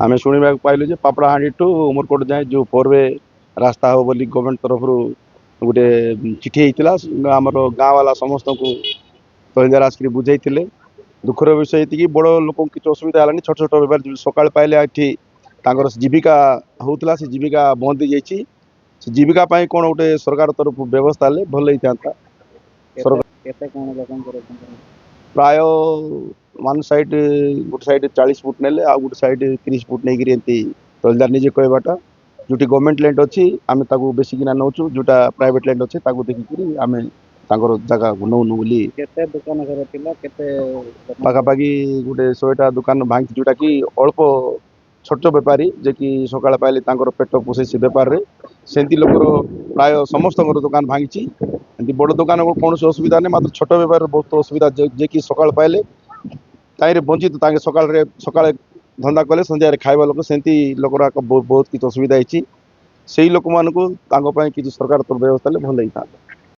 आम शुणा पाइलु जे पापड़ाहांडी टू उमरकोट जाए जो फोरवे रास्ता हो बोली गवर्नमेंट तरफ गोटे चिठी होता आमर गाँ वाला समस्त को तहसीलदार आसिक बुझे दुखर विषय ये बड़ लोक किसी असुविधा है छोट छोट बेपार सका पाइले ये जीविका होता से जीविका बंद हो जाइए से जीविका कौन गोटे सरकार तरफ व्यवस्था ले भल होता प्राय वन साइड गोटे साइड 40 फुट ने आ गोटे साइड 30 फुट नहीं तहसीलदार निजे कहवाटा जो गवर्नमेंट लैंड अच्छी आम बेसिकिना नौचु जोटा प्राइवेट लैंड अच्छे देखिक आम जगह को नौनु बोली दुकान घर पाखापाखि गोटे 100टा दुकान भांगी जोटा कि अल्प छोट बेपारी जे कि सकाळ पाइले पेट पोषे से बेपार रे सेंती लोकर प्राय समस्त दुकान भांगी बड़ दुकान को कौन असुविधा नहीं मात्र छोट बेपार बहुत असुविधा जे कि सकाळ पाइले ताई बंचित सकाଳେ धंदा कले संध्यारे खाइबा लोक सेंती लोकर बहुत किसी असुविधा होती से लोक मानक किसी सरकार व्यवस्था भल होता।